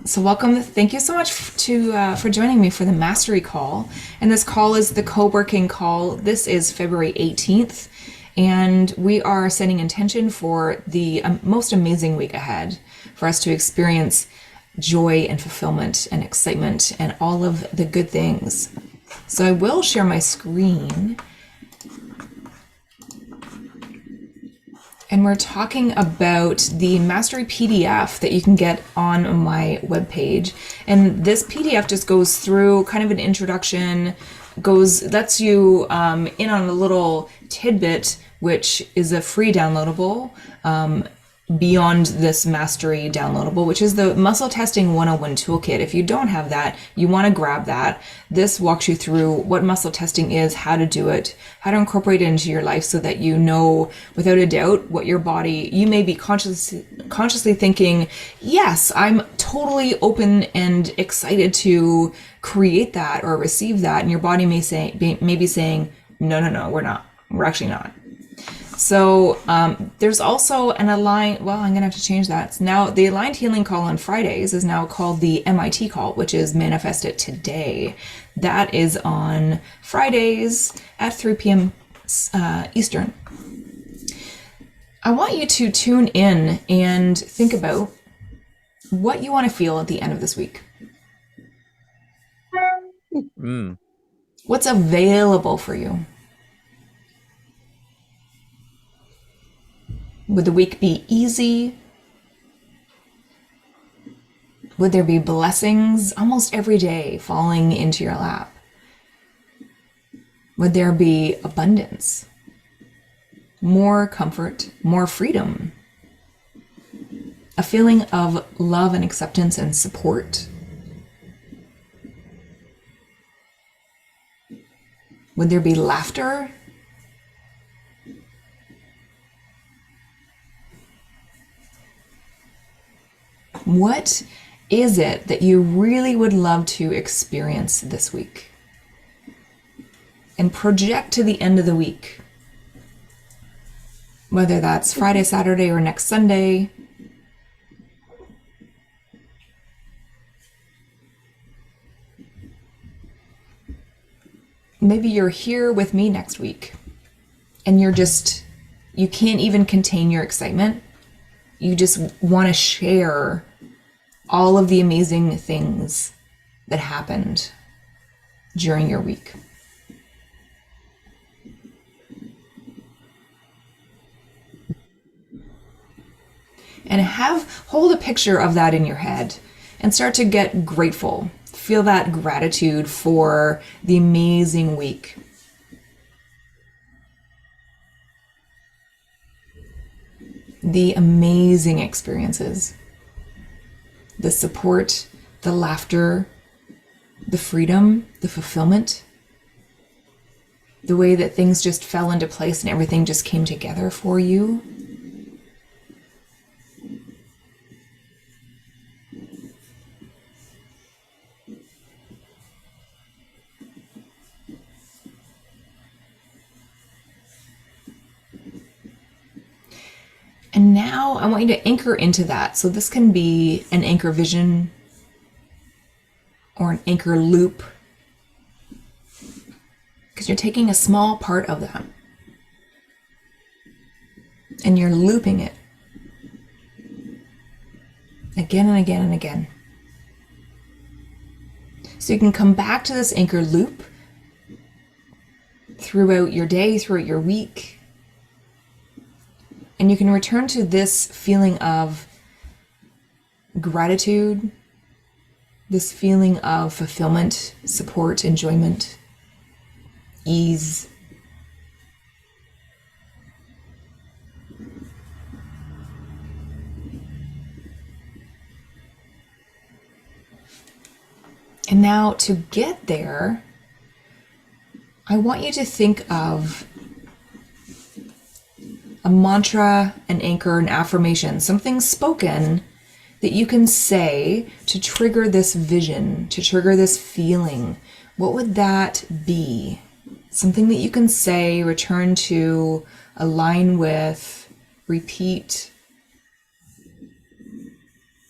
So welcome. Thank you so much for joining me for the mastery call. And this call is the co-working call. This is February 18th, and we are setting intention for the most amazing week ahead for us to experience joy and fulfillment and excitement and all of the good things. So I will share my screen. And we're talking about the Mastery PDF that you can get on my webpage. And this PDF just goes through kind of an introduction, lets you in on a little tidbit, which is a free downloadable, beyond this Mastery downloadable, which is the Muscle Testing 101 Toolkit. If you don't have that, you want to grab that. This walks you through what muscle testing is, how to do it, how to incorporate it into your life so that you know without a doubt what your body, you may be consciously thinking, yes, I'm totally open and excited to create that or receive that. And your body may be saying, no, we're not. We're actually not. So there's also I'm going to have to change that. Now, the Aligned Healing Call on Fridays is now called the MIT Call, which is Manifest It Today. That is on Fridays at 3 p.m. Eastern. I want you to tune in and think about what you want to feel at the end of this week. What's available for you? Would the week be easy? Would there be blessings almost every day falling into your lap? Would there be abundance? More comfort, more freedom? A feeling of love and acceptance and support? Would there be laughter? What is it that you really would love to experience this week? And project to the end of the week. Whether that's Friday, Saturday, or next Sunday. Maybe you're here with me next week and you can't even contain your excitement. You just want to share all of the amazing things that happened during your week. And hold a picture of that in your head and start to get grateful. Feel that gratitude for the amazing week. The amazing experiences, the support, the laughter, the freedom, the fulfillment, the way that things just fell into place and everything just came together for you. And now I want you to anchor into that. So this can be an anchor vision or an anchor loop, because you're taking a small part of that and you're looping it again and again and again. So you can come back to this anchor loop throughout your day, throughout your week. And you can return to this feeling of gratitude, this feeling of fulfillment, support, enjoyment, ease. And now to get there, I want you to think of a mantra, an anchor, an affirmation, something spoken that you can say to trigger this vision, to trigger this feeling. What would that be? Something that you can say, return to, align with, repeat.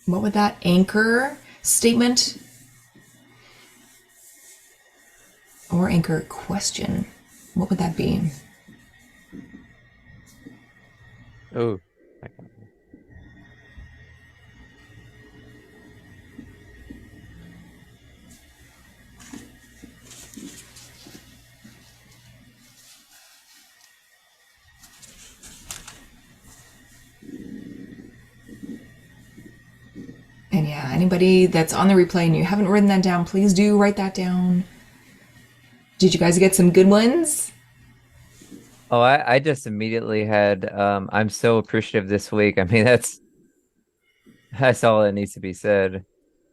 What would that anchor, statement or anchor question. What would that be? Oh. And yeah, anybody that's on the replay and you haven't written that down, please do write that down. Did you guys get some good ones? Oh, I just immediately had I'm so appreciative this week. I mean, that's all that needs to be said.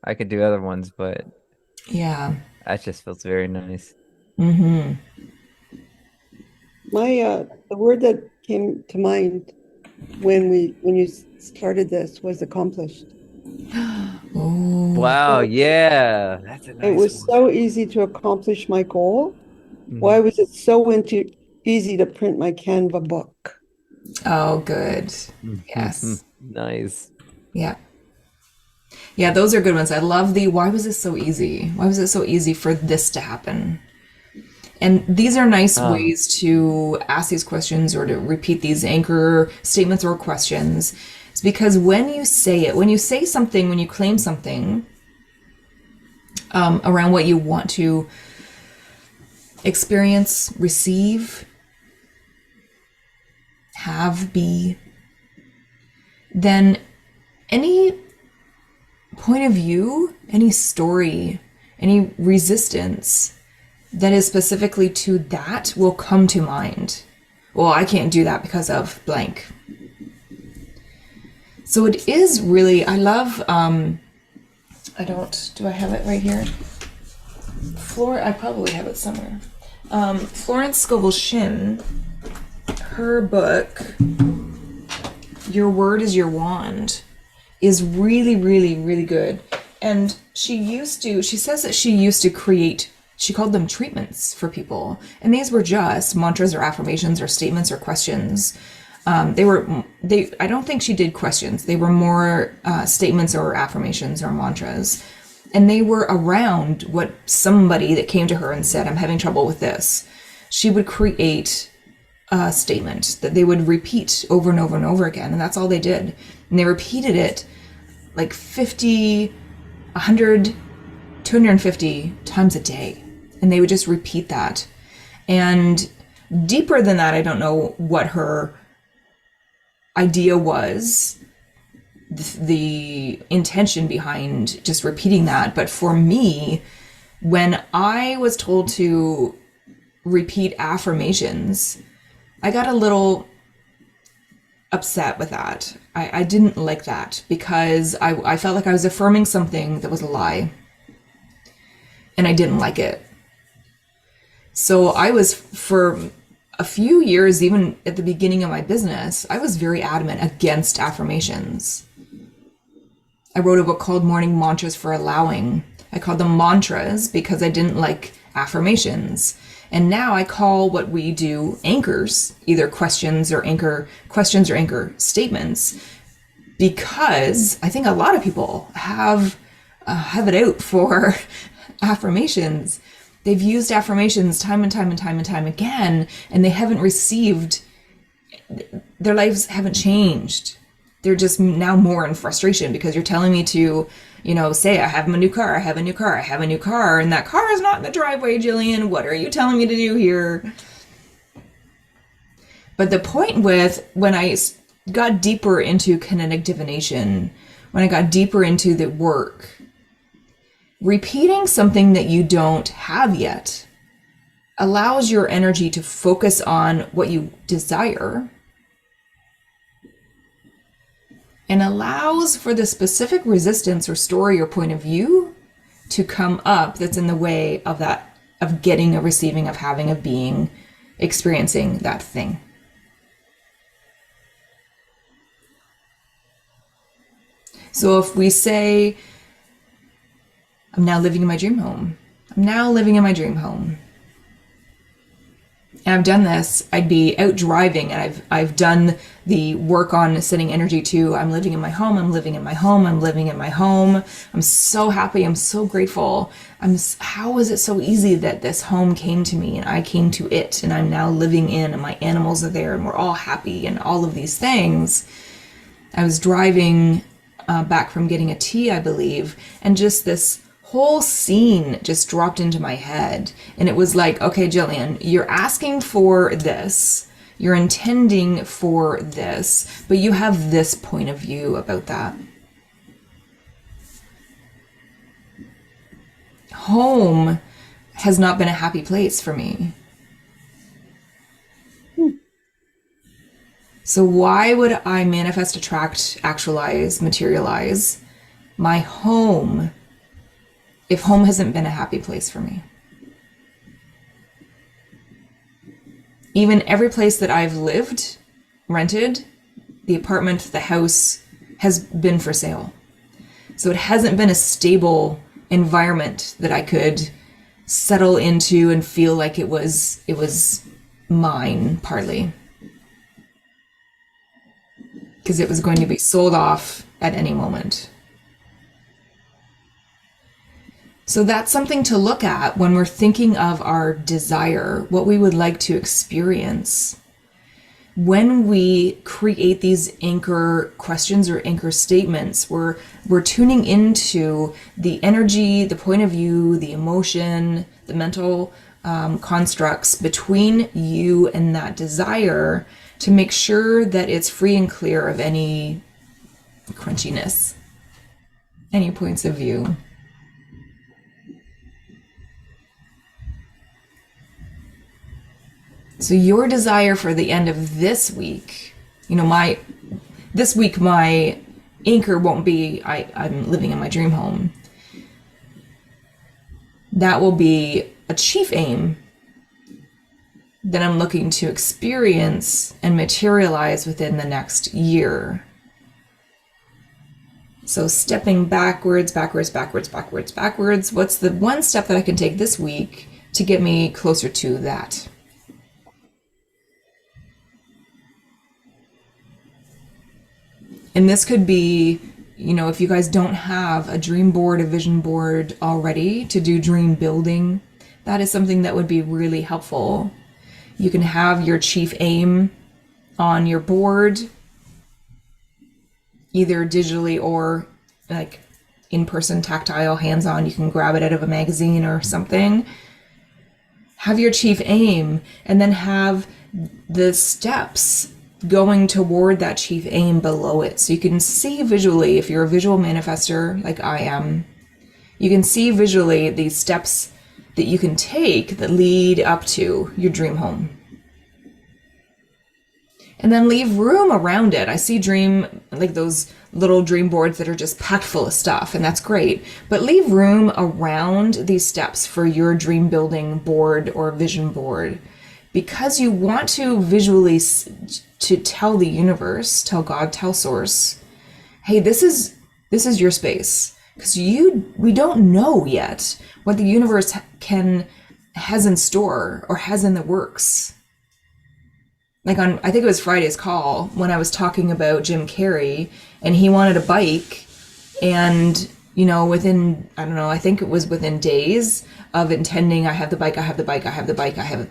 I could do other ones, but Yeah. that just feels very nice. Mm-hmm. The word that came to mind when you started this was accomplished. Oh, Wow, yeah. That's a It nice was one. so easy to accomplish my goal. Why Mhm. was it so easy to print my Canva book? oh, good. Yes. Nice. Yeah. Yeah, those are good ones. I love the why was this so easy? Why was it so easy for this to happen? And these are nice Um, ways to ask these questions or to repeat these anchor statements or questions. It's because when you say it, when you say something, when you claim something around what you want to experience, receive, have, be, then any point of view, any story, any resistance that is specifically to that will come to mind. Well, I can't do that because of blank. So it is really, I love, do I have it right here? I probably have it somewhere. Florence Scovel Shinn, her book, Your Word is Your Wand, is really, really, really good. And she says that she used to create, she called them treatments for people. And these were just mantras or affirmations or statements or questions. I don't think she did questions. They were more statements or affirmations or mantras. And they were around what somebody that came to her and said, I'm having trouble with this. She would create a statement that they would repeat over and over and over again. And that's all they did. And they repeated it like 50, 100, 250 times a day. And they would just repeat that. And deeper than that, I don't know what her idea was, the intention behind just repeating that. But for me, when I was told to repeat affirmations, I got a little upset with that. I didn't like that because I felt like I was affirming something that was a lie. And I didn't like it. So I was, for a few years, even at the beginning of my business, I was very adamant against affirmations. I wrote a book called Morning Mantras for Allowing. I called them mantras because I didn't like affirmations. And now I call what we do anchors, either questions or anchor statements, because I think a lot of people have it out for affirmations. They've used affirmations time and time and time and time again, and they haven't received, their lives haven't changed. They're just now more in frustration because you're telling me to, say, I have a new car, I have a new car, I have a new car, and that car is not in the driveway, Jillian. What are you telling me to do here? But the point with when I got deeper into kinetic divination, when I got deeper into the work, repeating something that you don't have yet allows your energy to focus on what you desire and allows for the specific resistance or story or point of view to come up that's in the way of that, of getting, of receiving, of having, of being, experiencing that thing. So if we say, I'm now living in my dream home. I'm now living in my dream home. and I've done this, I'd be out driving, and I've done the work on sending energy to, I'm living in my home, I'm living in my home, I'm living in my home. I'm so happy, I'm so grateful. How is it so easy that this home came to me and I came to it, and I'm now living in, and my animals are there, and we're all happy, and all of these things. I was driving back from getting a tea, I believe, and just this whole scene just dropped into my head. And it was like, okay, Jillian, you're asking for this, you're intending for this, but you have this point of view about that. Home has not been a happy place for me. So why would I manifest, attract, actualize, materialize my home if home hasn't been a happy place for me? Even every place that I've lived, rented, the apartment, the house has been for sale. So it hasn't been a stable environment that I could settle into and feel like it was mine partly. Because it was going to be sold off at any moment. So that's something to look at when we're thinking of our desire, what we would like to experience. When we create these anchor questions or anchor statements, we're tuning into the energy, the point of view, the emotion, the mental constructs between you and that desire, to make sure that it's free and clear of any crunchiness, any points of view. So your desire for the end of this week, this week my anchor won't be I'm living in my dream home. That will be a chief aim that I'm looking to experience and materialize within the next year. So stepping backwards, what's the one step that I can take this week to get me closer to that? And this could be, if you guys don't have a dream board, a vision board already to do dream building, that is something that would be really helpful. You can have your chief aim on your board, either digitally or like in person, tactile, hands-on. You can grab it out of a magazine or something. Have your chief aim, and then have the steps going toward that chief aim below it. So you can see visually, if you're a visual manifester like I am, you can see visually these steps that you can take that lead up to your dream home. And then leave room around it. I see like those little dream boards that are just packed full of stuff, and that's great. But leave room around these steps for your dream building board or vision board, because you want to visually to tell the universe, tell God, tell Source, hey, this is your space. Because we don't know yet what the universe has in store or has in the works. Like I think it was Friday's call when I was talking about Jim Carrey, and he wanted a bike, and within, I don't know, I think it was within days of intending, I have the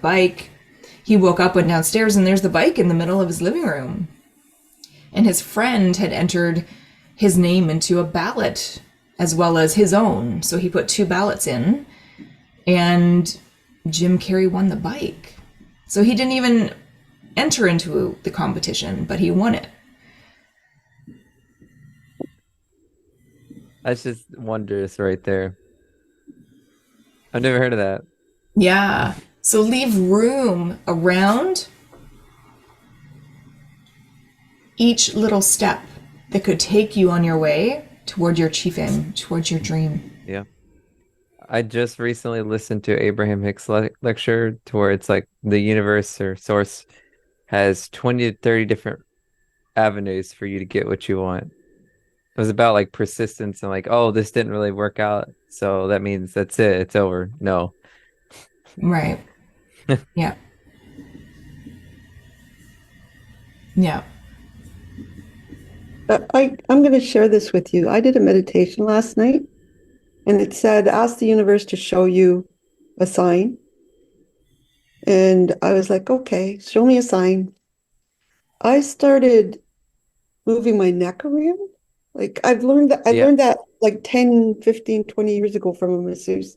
bike, he woke up, went downstairs, and there's the bike in the middle of his living room. And his friend had entered his name into a ballot as well as his own. So he put 2 ballots in, and Jim Carrey won the bike. So he didn't even enter into the competition, but he won it. That's just wondrous right there. I've never heard of that. Yeah. So leave room around each little step that could take you on your way toward your chief aim, towards your dream. Yeah. I just recently listened to Abraham Hicks lecture to where it's like the universe or source has 20 to 30 different avenues for you to get what you want. It was about like persistence and like, oh, this didn't really work out, so that means that's it, it's over. No. Right. Yeah. Yeah. But I'm going to share this with you. I did a meditation last night, and it said, ask the universe to show you a sign. And I was like, okay, show me a sign. I started moving my neck around. Like I Yeah. learned that like 10, 15, 20 years ago from a masseuse.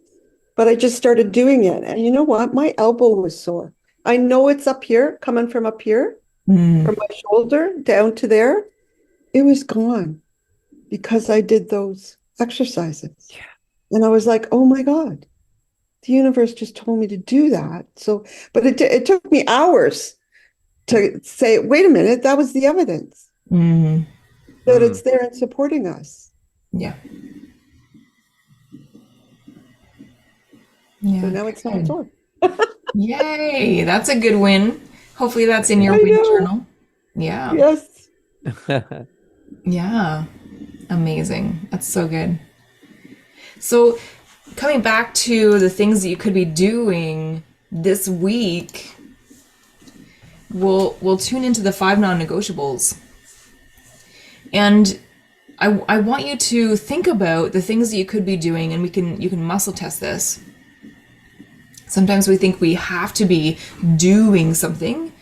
But I just started doing it. And you know what? My elbow was sore. I know it's up here, coming from up here, Mm. from my shoulder down to there. It was gone because I did those exercises. Yeah. And I was like, oh my God, the universe just told me to do that. So, but it took me hours to say, wait a minute, that was the evidence Mm. that Mm. it's there and supporting us. Yeah. So Yeah. now it's not Good. sore. Yay. That's a good win. Hopefully that's in your I win know. journal. Yeah. Yes. Yeah. Amazing. That's so good. So, coming back to the things that you could be doing this week, we'll tune into the 5 non-negotiables. And I want you to think about the things that you could be doing, and you can muscle test this. Sometimes we think we have to be doing something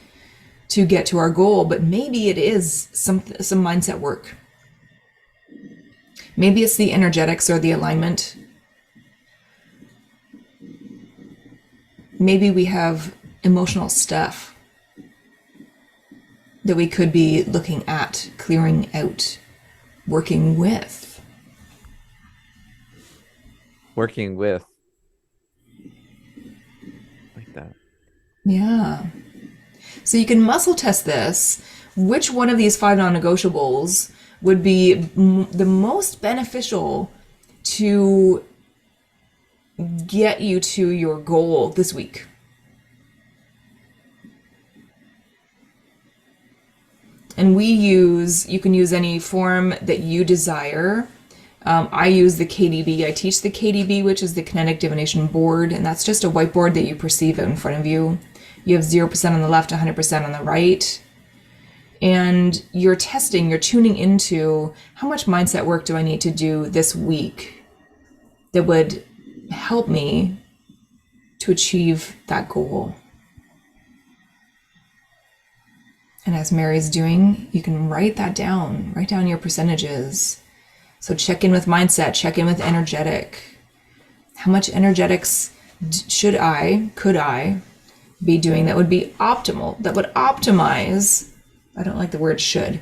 to get to our goal, but maybe it is some mindset work. Maybe it's the energetics or the alignment. Maybe we have emotional stuff that we could be looking at, clearing out, working with. Working with. Like that. Yeah. So you can muscle test this. Which one of these 5 non-negotiables would be the most beneficial to get you to your goal this week? And you can use any form that you desire. I use the KDB. I teach the KDB, which is the Kinetic Divination Board, and that's just a whiteboard that you perceive out in front of you. You have 0% on the left, 100% on the right. And you're tuning into how much mindset work do I need to do this week that would help me to achieve that goal. And as Mary's doing, you can write that down. Write down your percentages. So check in with mindset, check in with energetic. How much energetics could I be doing that would be optimal, that would optimize, I don't like the word should,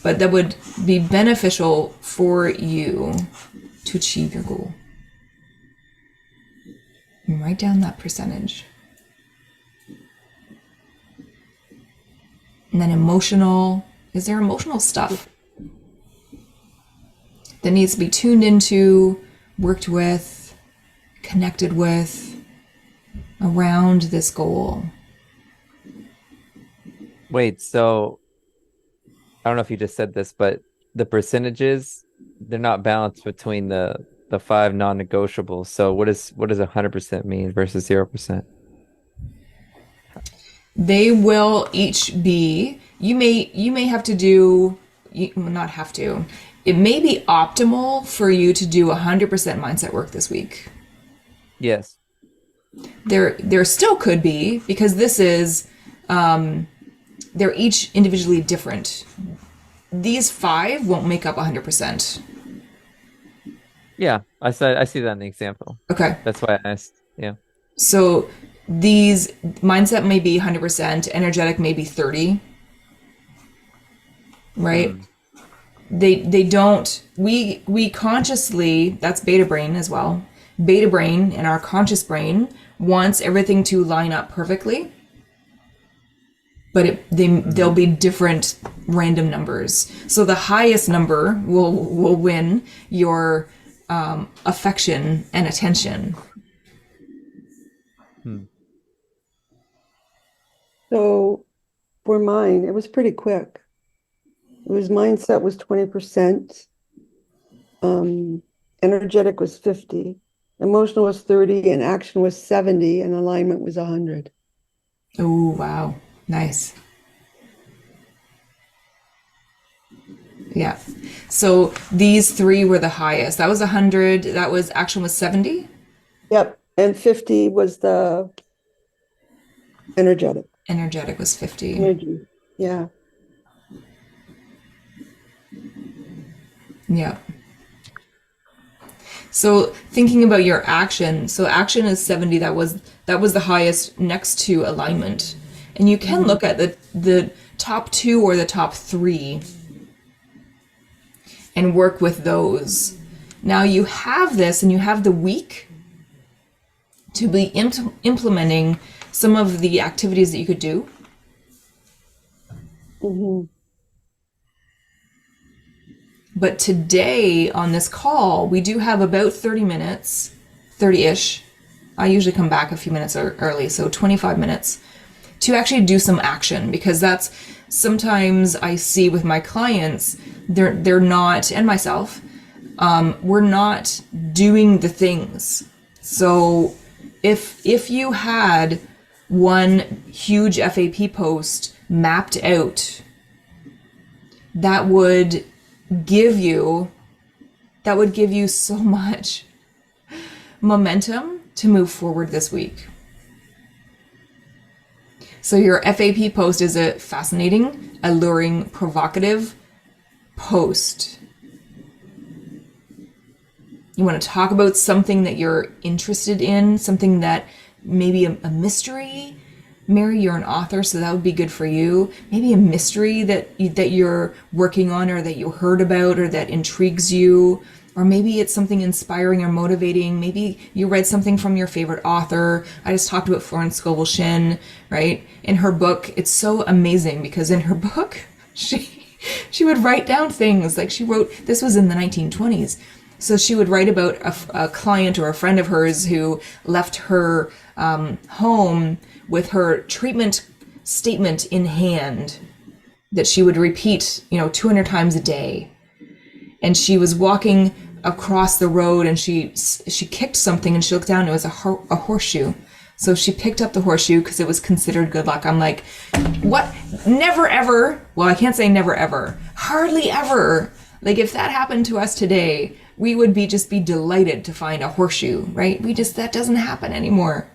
but that would be beneficial for you to achieve your goal. And write down that percentage. And then is there emotional stuff that needs to be tuned into, worked with, connected with around this goal? Wait, so I don't know if you just said this, but the percentages, they're not balanced between the 5 non-negotiables. So what does 100% mean versus 0%? They will each be, you may have to do, not have to, it may be optimal for you to do 100% mindset work this week. Yes. There still could be, because this is, they're each individually different. These 5 won't make up 100%. Yeah, I see that in the example. Okay. That's why I asked. Yeah. So these mindset may be 100%, energetic may be 30. Right? They don't, we consciously, that's beta brain as well. Beta brain and our conscious brain wants everything to line up perfectly, but there'll be different random numbers. So the highest number will win your affection and attention. So for mine, it was pretty quick. Mindset was 20%. Energetic was 50. Emotional was 30, and action was 70, and alignment was 100. Oh, wow. Nice. Yeah. So these three were the highest. That was 100. That was action was 70. Yep. And 50 was the energetic. Energetic was 50. Energy. Yeah. Yeah. So thinking about your action, so action is 70. That was the highest next to alignment. And you can look at the top two or the top three and work with those. Now you have this and you have the week to be implementing some of the activities that you could do. But today on this call, we do have about 30 minutes, 30-ish. I usually come back a few minutes early, so 25 minutes to actually do some action, because that's sometimes I see with my clients, they're not, and myself, we're not doing the things. So if you had one huge FAP post mapped out, that would give you so much momentum to move forward this week. So your FAP post is a fascinating, alluring, provocative post. You want to talk about something that you're interested in, something that maybe a mystery. Mary, you're an author, so that would be good for you. Maybe a mystery that you're working on, or that you heard about, or that intrigues you. Or maybe it's something inspiring or motivating. Maybe you read something from your favorite author. I just talked about Florence Scovel Shinn, right? In her book, it's so amazing because in her book, she would write down things. Like she wrote, this was in the 1920s. So she would write about a client or a friend of hers who left her home with her treatment statement in hand that she would repeat, 200 times a day. And she was walking across the road and she kicked something and she looked down and it was a horseshoe. So she picked up the horseshoe because it was considered good luck. I'm like, what? Never ever. Well, I can't say never ever. Hardly ever. Like if that happened to us today, we would just be delighted to find a horseshoe, right? that doesn't happen anymore.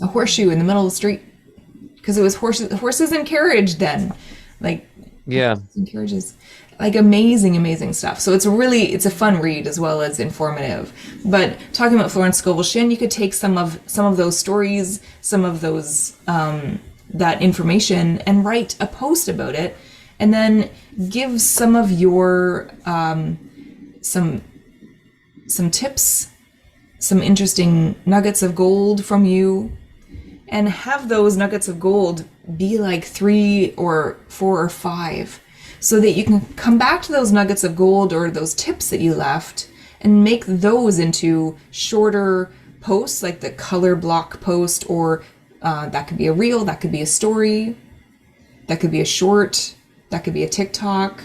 A horseshoe in the middle of the street because it was horses and carriage then. Like, yeah, and carriages. Like amazing stuff. So it's a fun read as well as informative. But talking about Florence Scovel Shinn, you could take some of those stories, some of those that information, and write a post about it, and then give some of your some tips, some interesting nuggets of gold from you, and have those nuggets of gold be like 3 or 4 or 5. So that you can come back to those nuggets of gold or those tips that you left and make those into shorter posts, like the color block post, or that could be a reel, that could be a story, that could be a short, that could be a TikTok,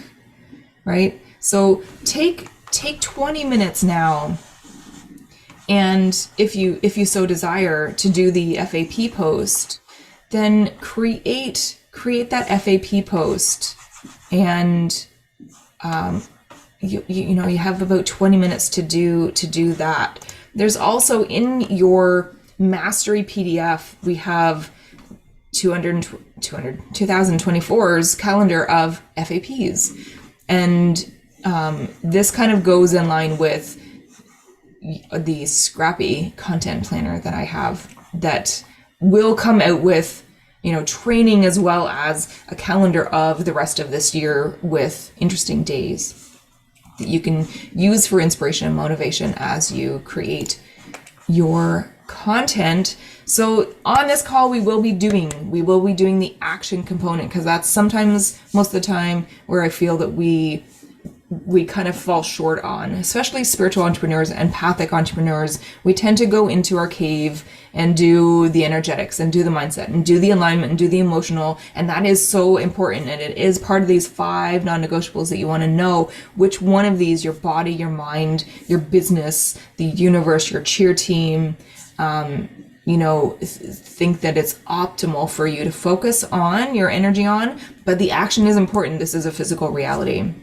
right? So take 20 minutes now, and if you so desire to do the FAP post, then create that FAP post. And you have about 20 minutes to do that. There's also in your mastery PDF, we have 2024's calendar of FAPs, and this kind of goes in line with the Scrappy content planner that I have that will come out with training as well as a calendar of the rest of this year with interesting days that you can use for inspiration and motivation as you create your content. So on this call, we will be doing the action component, because that's sometimes, most of the time, where I feel that we kind of fall short on, especially spiritual entrepreneurs, empathic entrepreneurs. We tend to go into our cave and do the energetics and do the mindset and do the alignment and do the emotional. And that is so important. And it is part of these 5 non-negotiables that you want to know which one of these, your body, your mind, your business, the universe, your cheer team, think that it's optimal for you to focus on your energy on, but the action is important. This is a physical reality.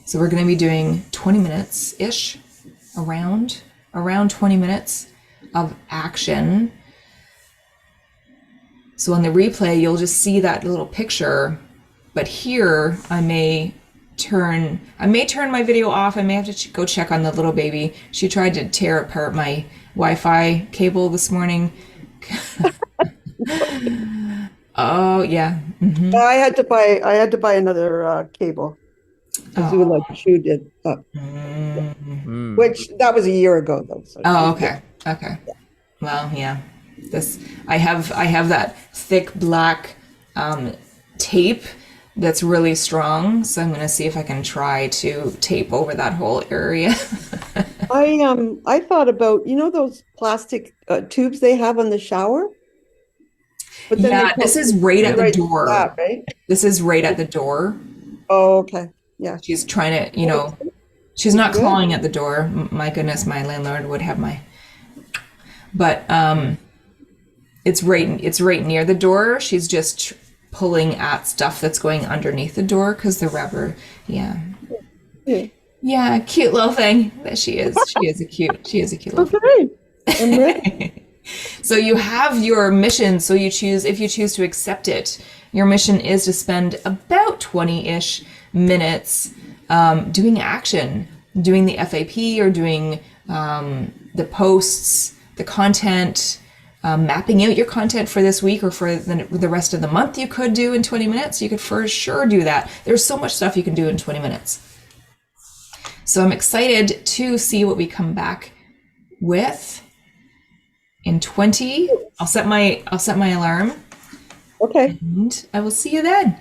So we're going to be doing 20 minutes ish, around 20 minutes of action. So on the replay, you'll just see that little picture, but here I may turn my video off. I may have to go check on the little baby. She tried to tear apart my Wi-Fi cable this morning. Oh yeah. Mm-hmm. I had to buy another cable. Azula chewed it up. Mm. Which that was a year ago though. So Oh, okay. Okay. Well, yeah. I have that thick black tape that's really strong, so I'm gonna see if I can try to tape over that whole area. I thought about, those plastic tubes they have on the shower? But then Yeah, this is right at the door. That, right? This is right at the door. Oh, okay. Yeah. She's trying to, she's not clawing at the door. My goodness, my landlord would have my. But it's right near the door. She's just pulling at stuff that's going underneath the door because the rubber. Yeah. Yeah, cute little thing that she is. She is a cute little thing. I'm ready. So you have your mission. So if you choose to accept it, your mission is to spend about 20-ish minutes doing action, doing the FAP or doing the posts, the content, mapping out your content for this week or for the rest of the month. You could do in 20 minutes. You could for sure do that. There's so much stuff you can do in 20 minutes. So I'm excited to see what we come back with in 20. I'll set my alarm. Okay. And I will see you then.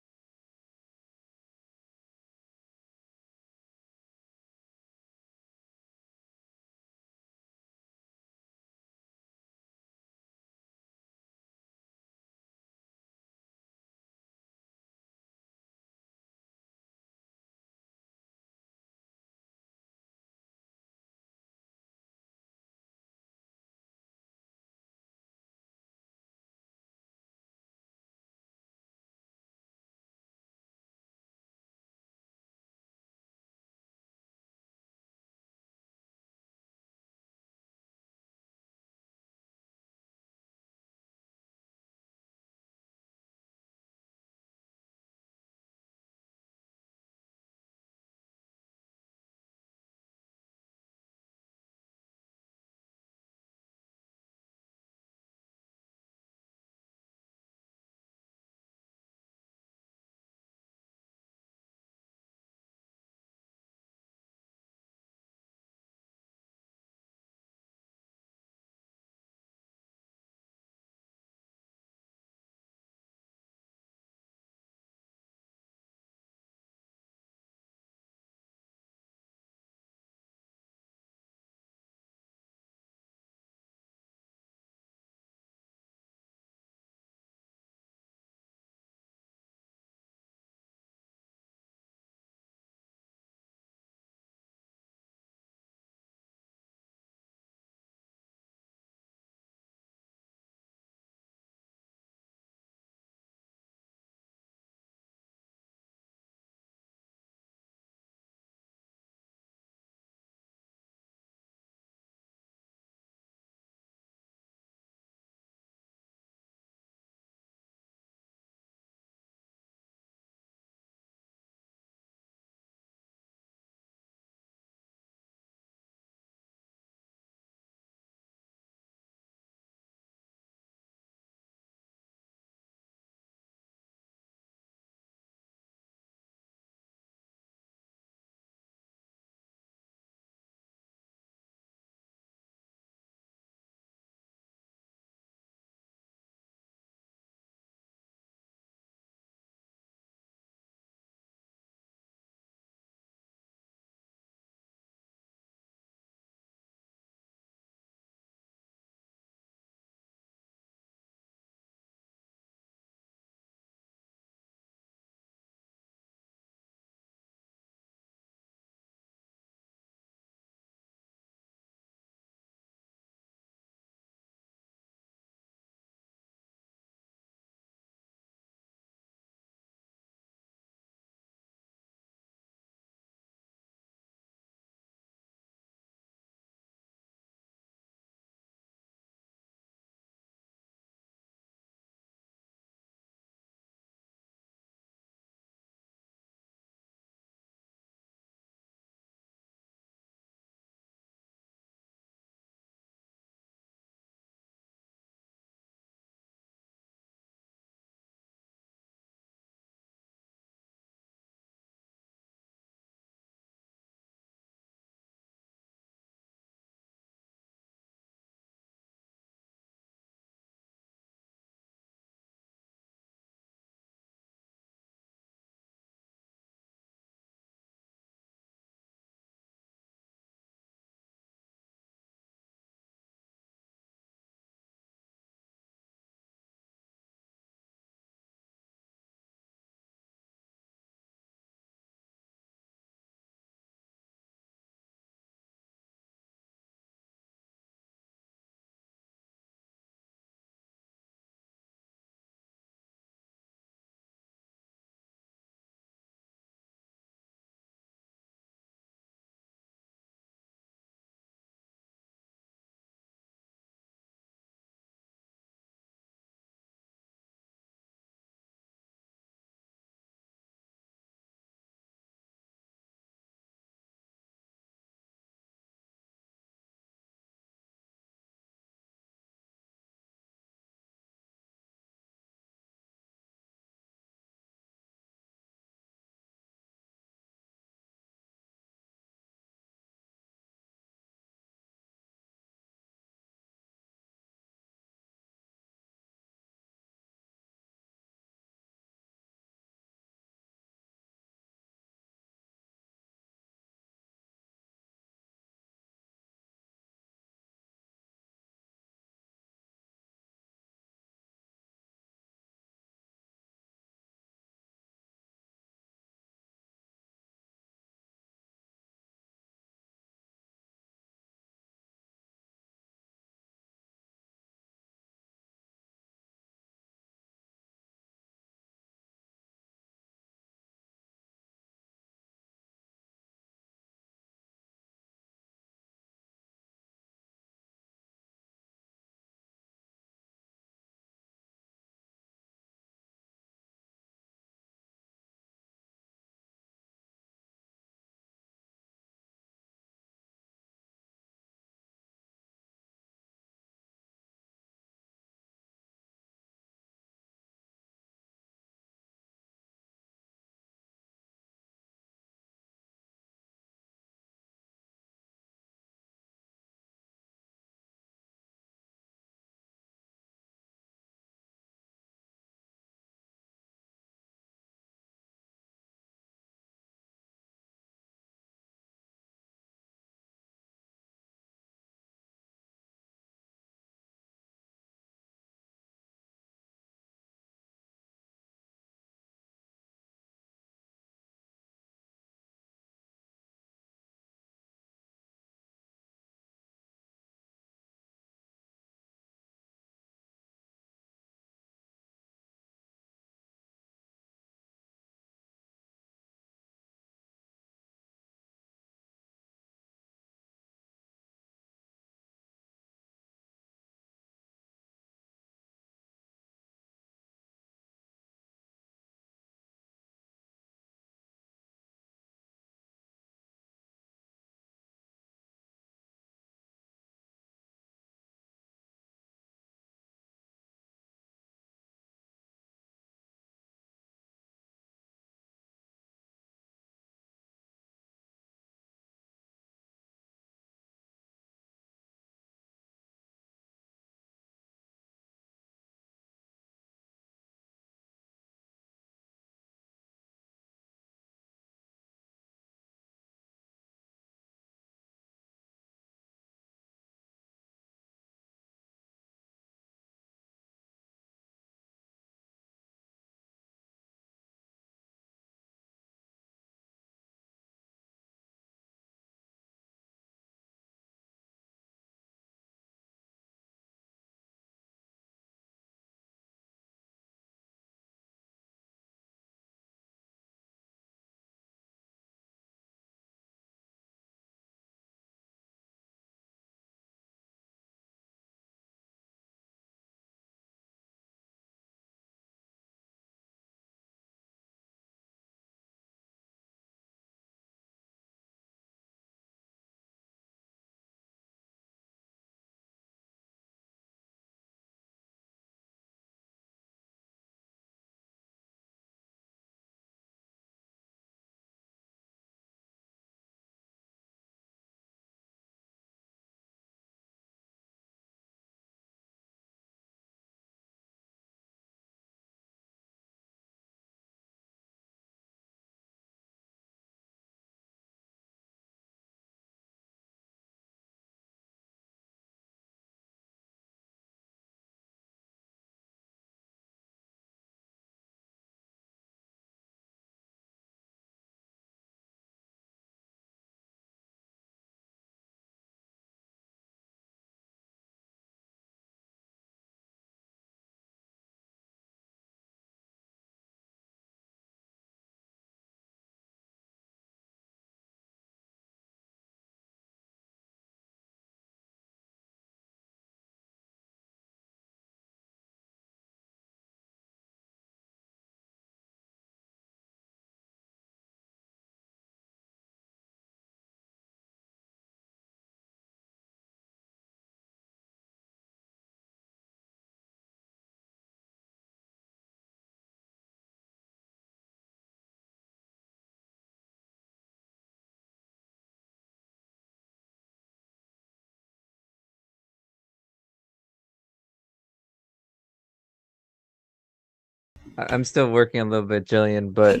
I'm still working a little bit, Jillian, but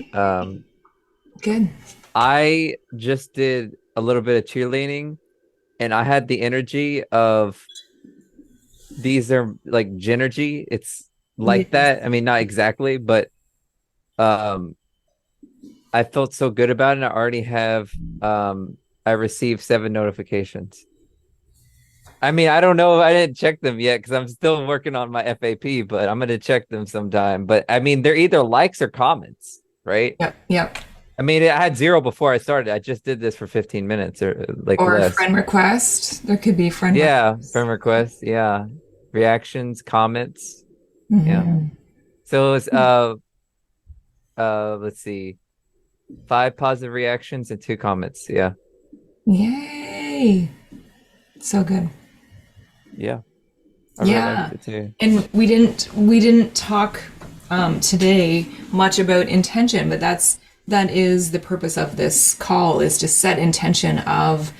Good. I just did a little bit of cheerleading, and I had the energy of these are like Genergy. It's like Yes. that. I mean, not exactly, but um, I felt so good about it. I already have I received 7 notifications. I mean, I don't know if I didn't check them yet because I'm still working on my FAP, but I'm gonna check them sometime. But I mean, they're either likes or comments, right? Yep. Yep. I mean, I had 0 before I started. I just did this for 15 minutes or like Or a less. friend request. There could be friend Yeah, requests. friend requests. Yeah, reactions, comments. Yeah. Hmm. So it's let's see, 5 positive reactions and 2 comments. Yeah, Yay. So good. yeah. I really Yeah. liked it too. And we didn't talk today much about intention, but that is the purpose of this call, is to set intention of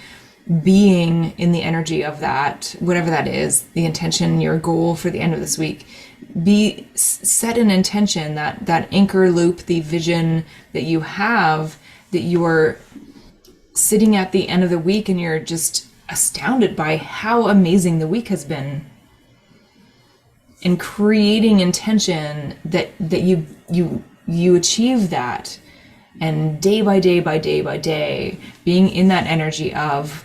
being in the energy of that, whatever that is, the intention, your goal for the end of this week. Set an intention, that anchor loop, the vision that you have, that you're sitting at the end of the week and you're just astounded by how amazing the week has been, and creating intention that you achieve that, and day by day by day by day being in that energy of,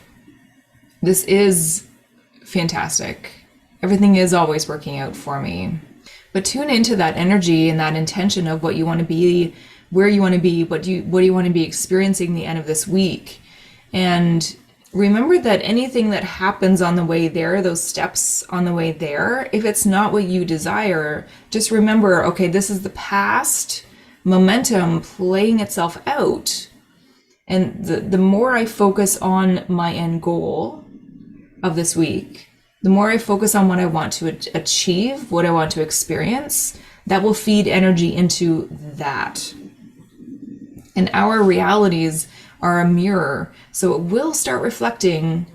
this is fantastic, everything is always working out for me. But tune into that energy and that intention of what you want to be, where you want to be, what do you want to be experiencing the end of this week. And remember that anything that happens on the way there, those steps on the way there, if it's not what you desire, just remember, okay, this is the past momentum playing itself out. And the more I focus on my end goal of this week, the more I focus on what I want to achieve, what I want to experience, that will feed energy into that. And our realities are a mirror. So it will start reflecting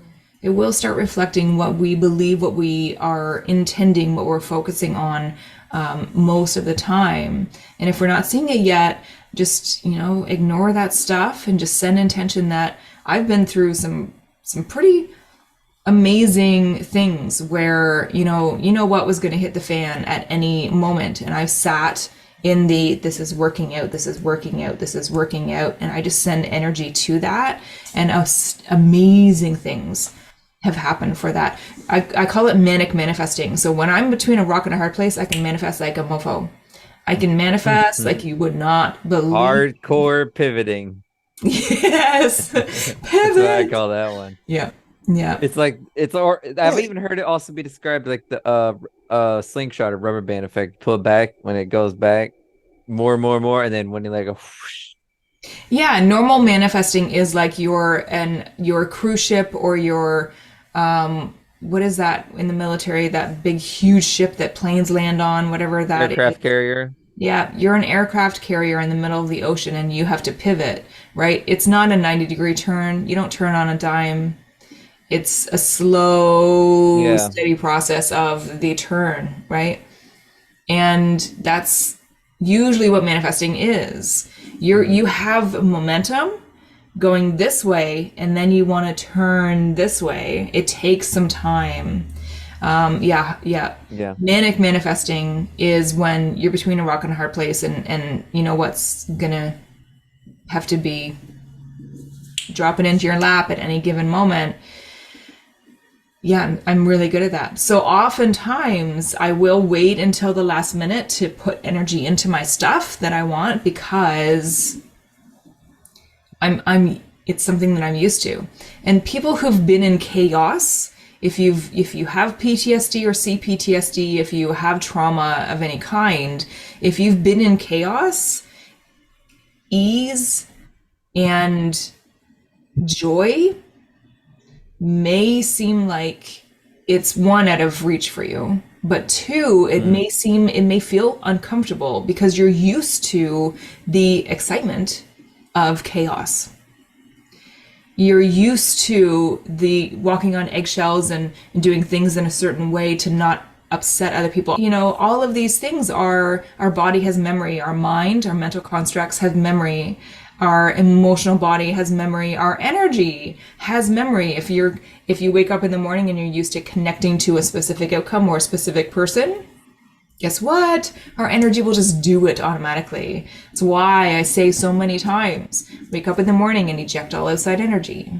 what we believe, what we are intending, what we're focusing on most of the time. And if we're not seeing it yet, just, ignore that stuff and just send intention that I've been through some pretty amazing things where, what was going to hit the fan at any moment. And I've sat in this is working out, this is working out, this is working out. And I just send energy to that. And amazing things have happened for that. I call it manic manifesting. So when I'm between a rock and a hard place, I can manifest like a mofo. I can manifest like you would not believe. Hardcore pivoting. Yes. That's what I Pivot. call that one. Yeah. Yeah. It's like or I've even heard it also be described like the slingshot or rubber band effect. Pull it back when it goes back, more, and then when you like a whoosh. Yeah, normal manifesting is like your cruise ship, or your what is that in the military, that big huge ship that planes land on, whatever that Aircraft is. carrier. Yeah, you're an aircraft carrier in the middle of the ocean and you have to pivot, right? It's not a 90-degree turn. You don't turn on a dime. It's a slow, Yeah. steady process of the turn, right? And that's usually what manifesting is. You have momentum going this way, and then you want to turn this way. It takes some time. Yeah. Manic manifesting is when you're between a rock and a hard place, and you know what's gonna have to be dropping into your lap at any given moment. Yeah, I'm really good at that. So oftentimes I will wait until the last minute to put energy into my stuff that I want, because it's something that I'm used to. And people who've been in chaos, if you have PTSD or CPTSD, if you have trauma of any kind, if you've been in chaos, ease and joy may seem like it's, one, out of reach for you, but two, it may feel uncomfortable because you're used to the excitement of chaos. You're used to the walking on eggshells and doing things in a certain way to not upset other people. You know, all of these things are, our body has memory, our mind, our mental constructs have memory, our emotional body has memory, our energy has memory. If you wake up in the morning and you're used to connecting to a specific outcome or a specific person, guess what? Our energy will just do it automatically. It's why I say so many times, wake up in the morning and eject all outside energy.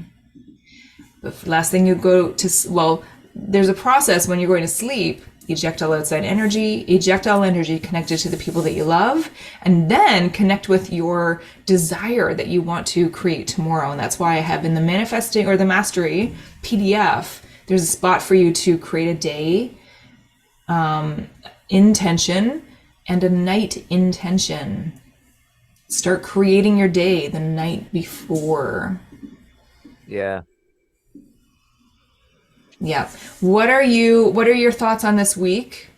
The last thing you go to, well, there's a process when you're going to sleep, eject all outside energy, eject all energy connected to the people that you love, and then connect with your desire that you want to create tomorrow. And that's why I have in the manifesting or the mastery PDF, there's a spot for you to create a day intention and a night intention. Start creating your day the night before. Yeah. Yeah. What are your thoughts on this week?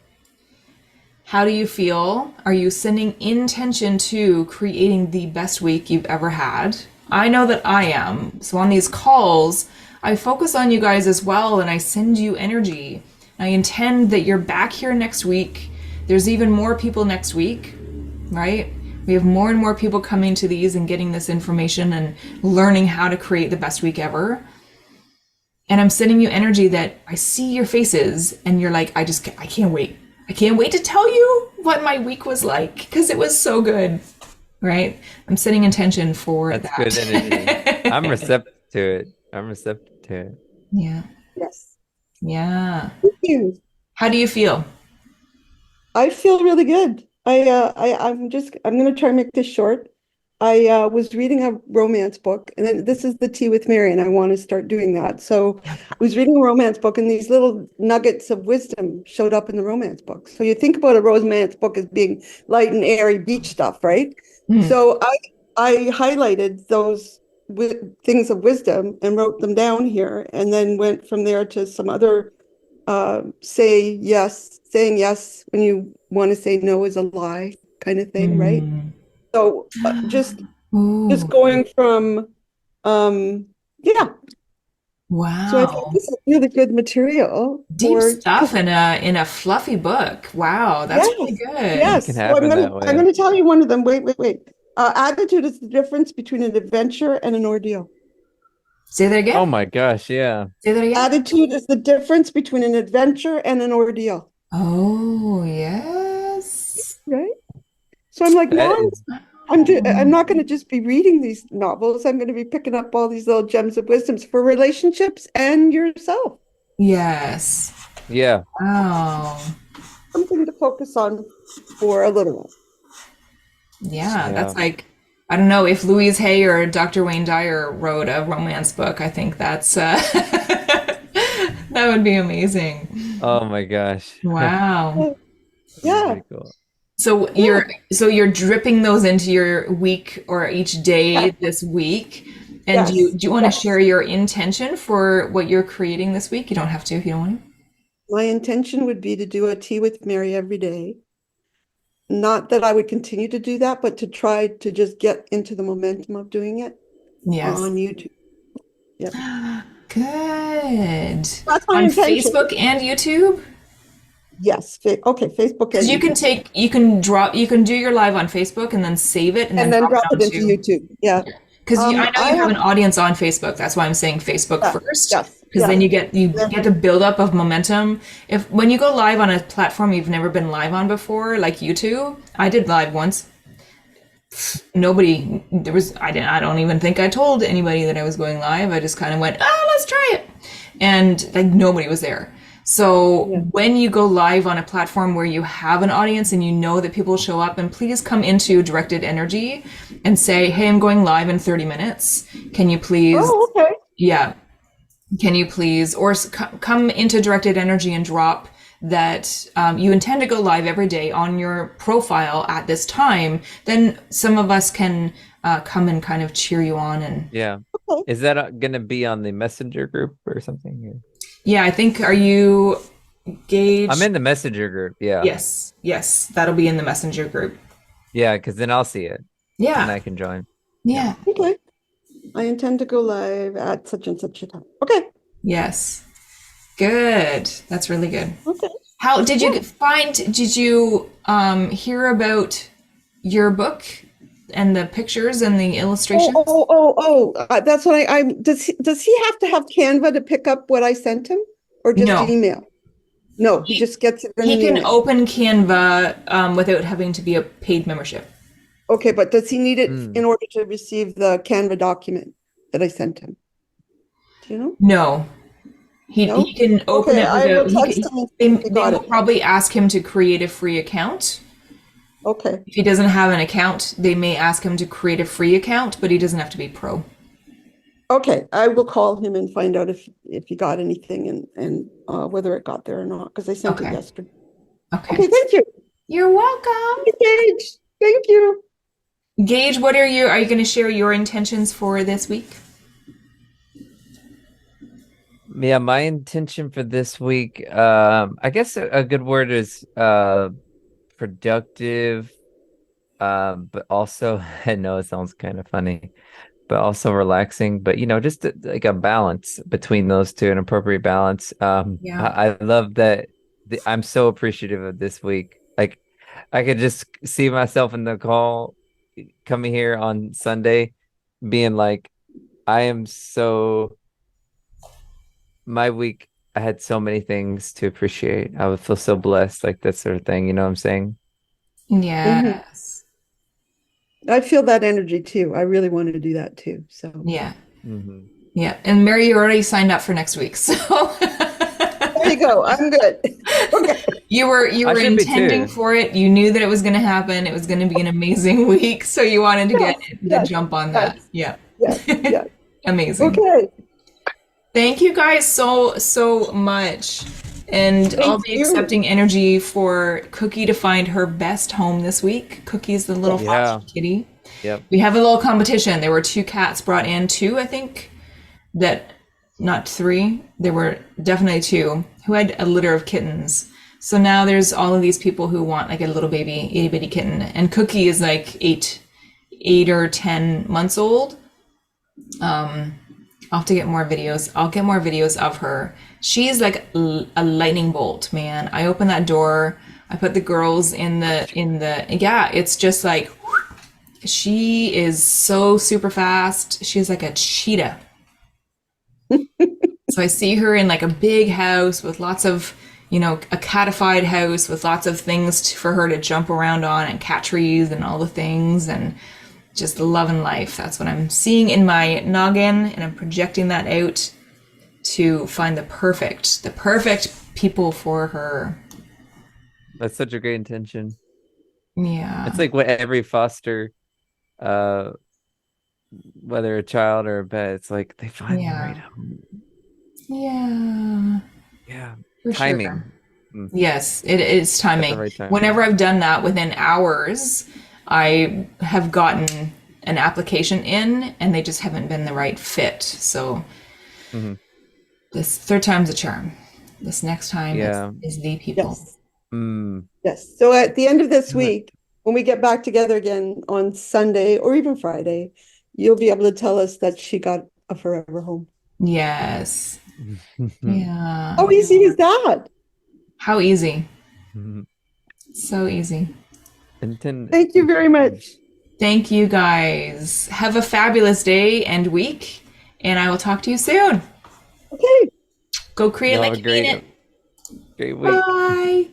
How do you feel? Are you sending intention to creating the best week you've ever had? I know that I am. So on these calls, I focus on you guys as well, and I send you energy. I intend that you're back here next week. There's even more people next week, right? We have more and more people coming to these and getting this information and learning how to create the best week ever. And I'm sending you energy that I see your faces and you're like, I can't wait. I can't wait to tell you what my week was like because it was so good, right? I'm setting intention for That's that. good energy. I'm receptive to it. Yeah. Yes. Yeah. Thank you. How do you feel? I feel really good. I'm going to try and make this short. I was reading a romance book, and then this is the Tea with Mary, and I want to start doing that. So I was reading a romance book, and these little nuggets of wisdom showed up in the romance book. So you think about a romance book as being light and airy beach stuff, right? Mm. So I highlighted those things of wisdom and wrote them down here, and then went from there to some other saying yes when you want to say no is a lie kind of thing, right? So just going from yeah. Wow. So I think this is really good material. Deep stuff in a fluffy book. Wow, that's really good. Yes. It can happen that way. I'm going to tell you one of them. Wait. Attitude is the difference between an adventure and an ordeal. Say that again. Oh my gosh, yeah. Say that again. Attitude is the difference between an adventure and an ordeal. Oh, yes. Right? So I'm like, I'm not going to just be reading these novels. I'm going to be picking up all these little gems of wisdoms for relationships and yourself. Yes. Yeah. Oh. Something to focus on for a little while. Yeah, that's like, I don't know, if Louise Hay or Dr. Wayne Dyer wrote a romance book, I think that's that would be amazing. Oh my gosh. Wow. Yeah. Pretty cool. So you're dripping those into your week or each day this week. And do you want to share your intention for what you're creating this week? You don't have to if you don't want to. My intention would be to do a Tea with Mary every day. Not that I would continue to do that, but to try to just get into the momentum of doing it on YouTube. Yeah. Good. That's my on intention. Facebook and YouTube? Yes. Okay, Facebook. Because you can do your live on Facebook and then save it and then drop it into YouTube. Yeah. Because I know you have an audience on Facebook. That's why I'm saying Facebook first. Yes. Because then you get the buildup of momentum. When you go live on a platform you've never been live on before, like YouTube, I did live once. I don't even think I told anybody that I was going live. I just kind of went, let's try it. And like nobody was there. So when you go live on a platform where you have an audience and you know that people show up, and please come into Directed Energy and say, hey, I'm going live in 30 minutes. Can you please? Oh, okay. Yeah. Can you please, or come into Directed Energy and drop that you intend to go live every day on your profile at this time, then some of us can come and kind of cheer you on. And okay. Is that going to be on the Messenger group or something? Yeah, I think, are you engaged? I'm in the Messenger group, yeah. Yes, that'll be in the Messenger group. Yeah, because then I'll see it. Yeah. And I can join. Yeah. Okay. I intend to go live at such and such a time. Okay. Yes. Good. That's really good. Okay. How did you did you hear about your book and the pictures and the illustrations? That's what does he have to have Canva to pick up what I sent him or just No. email? No, he just gets it in He an can email. open Canva without having to be a paid membership. Okay, but does he need it Hmm. in order to receive the Canva document that I sent him? Do you know? No. No? He can open Okay, it I will without text him and see they, if he they got will it. probably ask him to create a free account. Okay, If he doesn't have an account, they may ask him to create a free account, but he doesn't have to be pro. okay, I will call him and find out if he got anything and whether it got there or not, because I sent it Okay. yesterday. Okay. Okay, thank you. You're welcome. Gage, thank you. Gage, are you going to share your intentions for this week? Yeah, my intention for this week, I guess a good word is productive, but also I know it sounds kind of funny, but also relaxing. But just like a balance between those two, an appropriate balance. Yeah. I love that. I'm so appreciative of this week. Like I could just see myself in the call coming here on Sunday, being like, I am so. My week, I had so many things to appreciate. I would feel so blessed, like that sort of thing. You know what I'm saying? Yes. I feel that energy too. I really wanted to do that too. So Yeah. Mm-hmm. Yeah. And Mary, you already signed up for next week. So there you go. I'm good. Okay. you were I should be intending too. for it. You knew that it was going to happen. It was going to be an amazing week. So you wanted to get the Yes, jump on yes, that. Yeah. yes. Amazing. Okay. Thank you guys so much. And I'll Thank be you. accepting energy for Cookie to find her best home this week. Cookie's the little Yeah. foxy kitty. Yep. We have a little competition. There were 2 cats brought in, 2, I think, that not 3. There were definitely 2 who had a litter of kittens. So now there's all of these people who want like a little baby, itty bitty kitten. And Cookie is like 8 or 10 months old. I'll have to get more videos. I'll get more videos of her. She's like a lightning bolt, man. I open that door. I put the girls in the yeah, it's just like she is so super fast. She's like a cheetah. So I see her in like a big house with lots of, a catified house with lots of things for her to jump around on and cat trees and all the things and just loving life. That's what I'm seeing in my noggin, and I'm projecting that out to find the perfect people for her. That's such a great intention. Yeah. It's like what every foster, uh, whether a child or a pet, it's like they find the Yeah. right home. Yeah. Yeah. For Timing. sure. Yes, it is timing. right time. Whenever I've done that within hours, I have gotten an application in and they just haven't been the right fit. So Mhm. this 3rd time's a charm. This next time Yeah. is the people. Yes. Mm. Yes. So at the end of this Yeah. week, when we get back together again on Sunday or even Friday, you'll be able to tell us that she got a forever home. Yes. Yeah. How easy is that? How easy. So easy. Thank you very much. Thank you guys. Have a fabulous day and week, and I will talk to you soon. Okay. Go create Y'all like have a you mean great it. week. Bye.